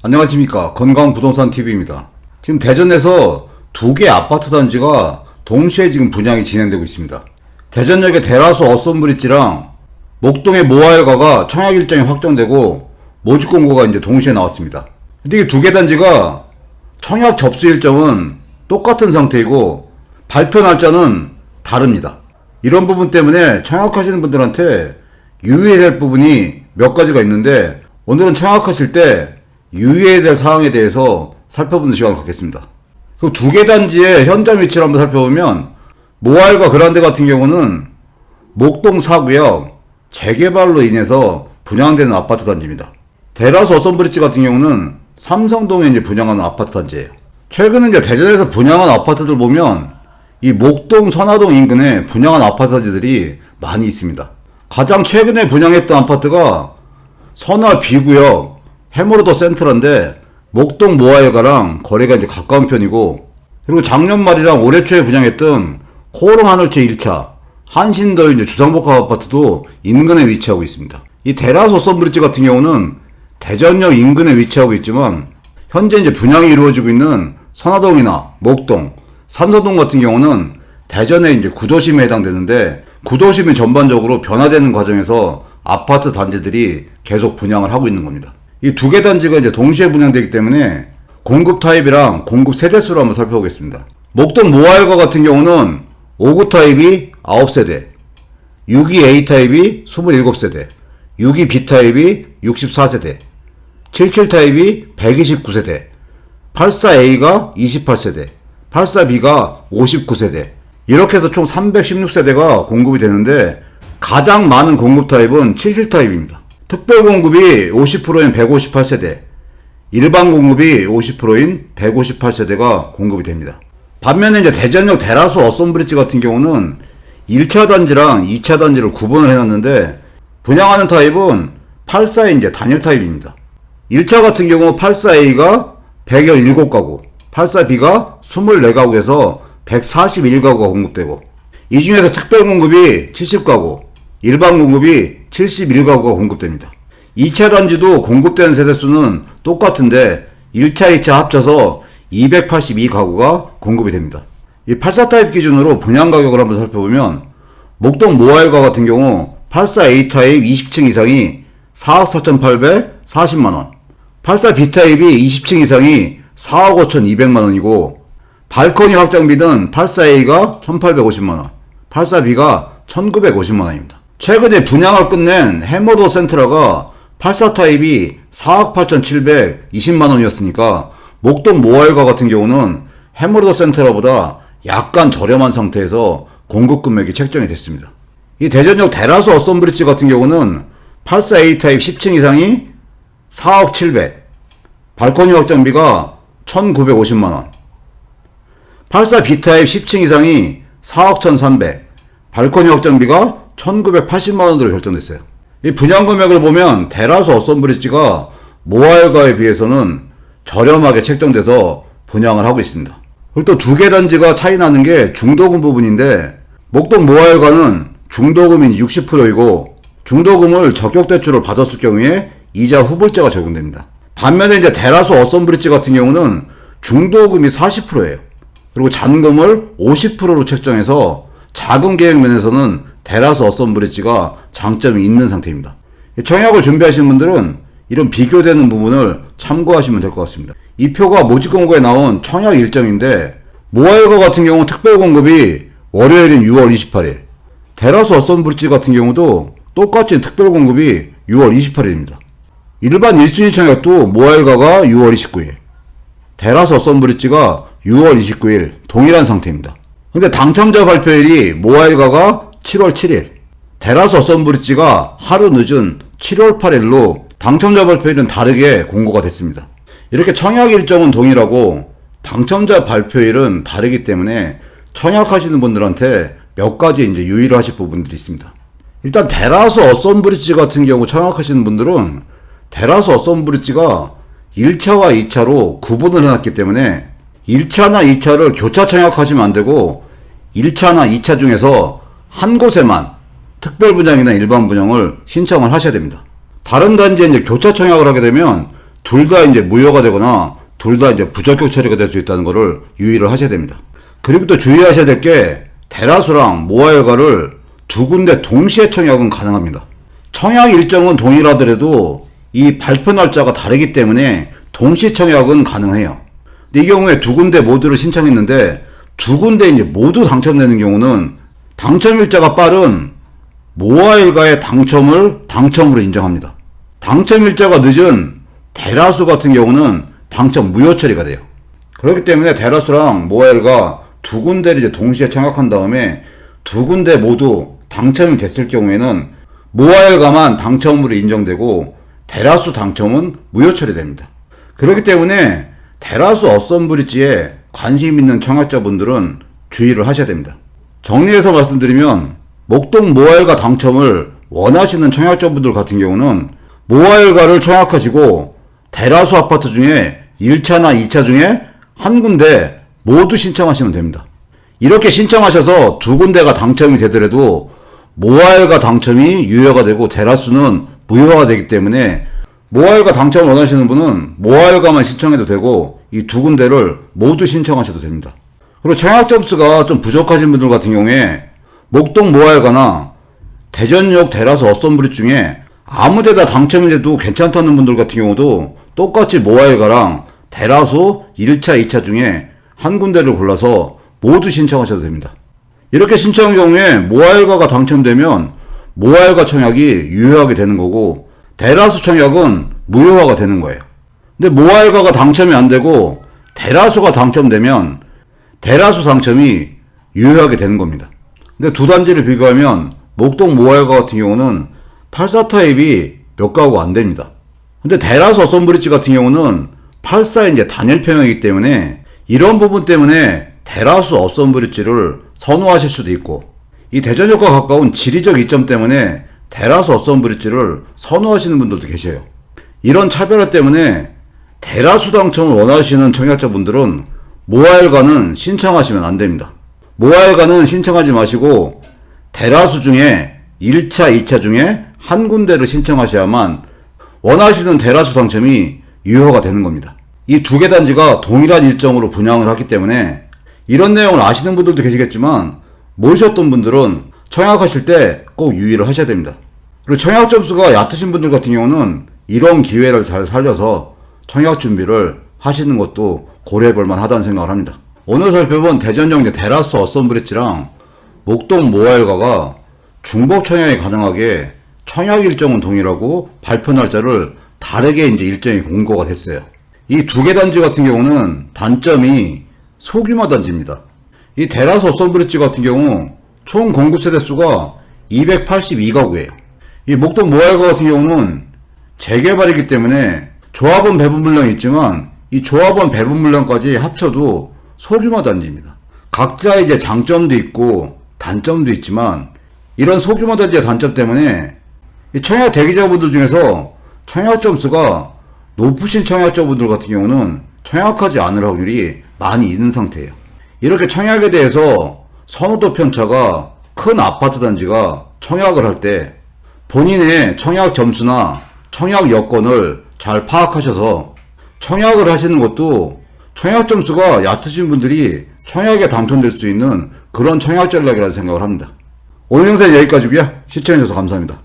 안녕하십니까. 건강부동산TV입니다. 지금 대전에서 두 개 아파트 단지가 동시에 지금 분양이 진행되고 있습니다. 대전역의 대라수 어썸브리지랑 목동의 모아일가가 청약 일정이 확정되고 모집 공고가 이제 동시에 나왔습니다. 근데 이 두 개 단지가 청약 접수 일정은 똑같은 상태이고 발표 날짜는 다릅니다. 이런 부분 때문에 청약하시는 분들한테 유의해야 될 부분이 몇 가지가 있는데, 오늘은 청약하실 때 유의해야 될 사항에 대해서 살펴보는 시간을 갖겠습니다. 그 두 개 단지의 현장 위치를 한번 살펴보면, 모아일과 그란데 같은 경우는 목동 4구역 재개발로 인해서 분양되는 아파트 단지입니다. 대라수 어썸브리지 같은 경우는 삼성동에 이제 분양하는 아파트 단지예요. 최근에 이제 대전에서 분양한 아파트들 보면 이 목동 선화동 인근에 분양한 아파트 단지들이 많이 있습니다. 가장 최근에 분양했던 아파트가 선화 B구역 해머로더 센트럴인데, 목동 모아일가랑 거리가 이제 가까운 편이고, 그리고 작년 말이랑 올해 초에 분양했던 코오롱 하늘채 1차 한신더 이제 주상복합 아파트도 인근에 위치하고 있습니다. 이 대라수 어썸브리지 같은 경우는 대전역 인근에 위치하고 있지만, 현재 이제 분양이 이루어지고 있는 선화동이나 목동, 삼성동 같은 경우는 대전의 이제 구도심에 해당되는데, 구도심이 전반적으로 변화되는 과정에서 아파트 단지들이 계속 분양을 하고 있는 겁니다. 이 두 개 단지가 이제 동시에 분양되기 때문에 공급 타입이랑 공급 세대수를 한번 살펴보겠습니다. 목동 모아일가 같은 경우는 5구 타입이 9세대, 62A 타입이 27세대, 62B 타입이 64세대, 77 타입이 129세대, 84A가 28세대, 84B가 59세대, 이렇게 해서 총 316세대가 공급이 되는데, 가장 많은 공급 타입은 77 타입입니다. 특별 공급이 50%인 158세대, 일반 공급이 50%인 158세대가 공급이 됩니다. 반면에 이제 대전역 대라수 어썸브리지 같은 경우는 1차 단지랑 2차 단지를 구분을 해놨는데, 분양하는 타입은 84의 이제 단일 타입입니다. 1차 같은 경우 84A가 117가구, 84B가 24가구에서 141가구가 공급되고, 이 중에서 특별 공급이 70가구, 일반 공급이 71가구가 공급됩니다. 2차 단지도 공급되는 세대수는 똑같은데 1차, 2차 합쳐서 282가구가 공급이 됩니다. 이 84 타입 기준으로 분양 가격을 한번 살펴보면, 목동 모아일가 같은 경우 84A 타입 20층 이상이 4억 4,840만원, 84B 타입이 20층 이상이 4억 5,200만원이고, 발코니 확장비는 84A가 1,850만원, 84B가 1,950만원입니다. 최근에 분양을 끝낸 해머더 센트라가 84 타입이 4억 8,720만원이었으니까 목동 모아일가 같은 경우는 해머더 센트라보다 약간 저렴한 상태에서 공급 금액이 책정이 됐습니다. 이 대전역 대라수 어썸브리지 같은 경우는 84A 타입 10층 이상이 4억 700, 발코니 확장비가 1,950만원, 84B 타입 10층 이상이 4억 1,300, 발코니 확장비가 1,980만원으로 결정됐어요. 이 분양 금액을 보면 대라수 어썸브리지가 모아일가에 비해서는 저렴하게 책정돼서 분양을 하고 있습니다. 그리고 또 두 개 단지가 차이 나는 게 중도금 부분인데, 목동 모아일가는 중도금이 60%이고 중도금을 적격대출을 받았을 경우에 이자 후불제가 적용됩니다. 반면에 이제 대라수 어썸브리지 같은 경우는 중도금이 40%예요. 그리고 잔금을 50%로 책정해서 자금 계획 면에서는 대라수 어썸브리지가 장점이 있는 상태입니다. 청약을 준비하시는 분들은 이런 비교되는 부분을 참고하시면 될 것 같습니다. 이 표가 모집 공고에 나온 청약 일정인데, 모아일가 같은 경우 특별 공급이 월요일인 6월 28일, 대라수 어썸브리지 같은 경우도 똑같이 특별 공급이 6월 28일입니다. 일반 1순위 청약도 모아일가가 6월 29일, 대라수 어썸브리지가 6월 29일 동일한 상태입니다. 근데 당첨자 발표일이 모아일가가 7월 7일, 대라수 어썸브리지가 하루 늦은 7월 8일로 당첨자 발표일은 다르게 공고가 됐습니다. 이렇게 청약 일정은 동일하고 당첨자 발표일은 다르기 때문에 청약하시는 분들한테 몇 가지 이제 유의를 하실 부분들이 있습니다. 일단 대라수 어썸브리지 같은 경우 청약하시는 분들은 대라수 어썸브리지가 1차와 2차로 구분을 해놨기 때문에 1차나 2차를 교차 청약하시면 안 되고, 1차나 2차 중에서 한 곳에만 특별 분양이나 일반 분양을 신청을 하셔야 됩니다. 다른 단지에 이제 교차 청약을 하게 되면 둘 다 이제 무효가 되거나 둘 다 이제 부적격 처리가 될 수 있다는 것을 유의를 하셔야 됩니다. 그리고 또 주의하셔야 될 게 대라수랑 모아일가를 두 군데 동시에 청약은 가능합니다. 청약 일정은 동일하더라도 이 발표 날짜가 다르기 때문에 동시 청약은 가능해요. 근데 이 경우에 두 군데 모두를 신청했는데 두 군데 이제 모두 당첨되는 경우는 당첨일자가 빠른 모아일가의 당첨을 당첨으로 인정합니다. 당첨일자가 늦은 대라수 같은 경우는 당첨 무효 처리가 돼요. 그렇기 때문에 대라수랑 모아일가 두 군데를 이제 동시에 청약한 다음에 두 군데 모두 당첨이 됐을 경우에는 모아일가만 당첨으로 인정되고 대라수 당첨은 무효 처리됩니다. 그렇기 때문에 대라수 어썸브리지에 관심 있는 청약자분들은 주의를 하셔야 됩니다. 정리해서 말씀드리면 목동 모아일가 당첨을 원하시는 청약자분들 같은 경우는 모아일가를 청약하시고 대라수 아파트 중에 1차나 2차 중에 한 군데 모두 신청하시면 됩니다. 이렇게 신청하셔서 두 군데가 당첨이 되더라도 모아일가 당첨이 유효가 되고 대라수는 무효가 되기 때문에 모아일가 당첨을 원하시는 분은 모아일가만 신청해도 되고 이 두 군데를 모두 신청하셔도 됩니다. 그리고 청약 점수가 좀 부족하신 분들 같은 경우에 목동 모아일가나 대전역 대라수 어썸브리지 중에 아무 데다 당첨이 돼도 괜찮다는 분들 같은 경우도 똑같이 모아일가랑 대라수 1차, 2차 중에 한 군데를 골라서 모두 신청하셔도 됩니다. 이렇게 신청한 경우에 모아일가가 당첨되면 모아일가 청약이 유효하게 되는 거고 대라수 청약은 무효화가 되는 거예요. 근데 모아일가가 당첨이 안 되고 대라수가 당첨되면 대라수 당첨이 유효하게 되는 겁니다. 근데 두 단지를 비교하면 목동 모아일가 같은 경우는 84 타입이 몇 가구가 안 됩니다. 근데 대라수 어썸브리지 같은 경우는 84 이제 단일 평형이기 때문에 이런 부분 때문에 대라수 어썸브리지를 선호하실 수도 있고 이 대전역과 가까운 지리적 이점 때문에 대라수 어썸브리지를 선호하시는 분들도 계셔요. 이런 차별화 때문에 대라수 당첨을 원하시는 청약자분들은 모아일가는 신청하시면 안 됩니다. 모아일가는 신청하지 마시고 대라수 중에 1차, 2차 중에 한 군데를 신청하셔야만 원하시는 대라수 당첨이 유효가 되는 겁니다. 이 두 개 단지가 동일한 일정으로 분양을 하기 때문에 이런 내용을 아시는 분들도 계시겠지만 모르셨던 분들은 청약하실 때 꼭 유의를 하셔야 됩니다. 그리고 청약 점수가 얕으신 분들 같은 경우는 이런 기회를 잘 살려서 청약 준비를 하시는 것도 고려해 볼 만하다는 생각을 합니다. 오늘 살펴본 대전역 대라수 어썸브리지랑 목동 모아일가가 중복 청약이 가능하게 청약 일정은 동일하고 발표 날짜를 다르게 이제 일정이 공고가 됐어요. 이 두 개 단지 같은 경우는 단점이 소규모 단지입니다. 이 대라수 어썸브리지 같은 경우 총 공급 세대 수가 282가구예요. 이 목동 모아일가 같은 경우는 재개발이기 때문에 조합원 배분 물량이 있지만 이 조합원 배분 물량까지 합쳐도 소규모 단지입니다. 각자 이제 장점도 있고 단점도 있지만 이런 소규모 단지의 단점 때문에 이 청약 대기자분들 중에서 청약 점수가 높으신 청약자분들 같은 경우는 청약하지 않을 확률이 많이 있는 상태예요. 이렇게 청약에 대해서 선호도 편차가 큰 아파트 단지가 청약을 할 때 본인의 청약 점수나 청약 여건을 잘 파악하셔서 청약을 하시는 것도 청약 점수가 얕으신 분들이 청약에 당첨될 수 있는 그런 청약 전략이라는 생각을 합니다. 오늘 영상 여기까지고요. 시청해주셔서 감사합니다.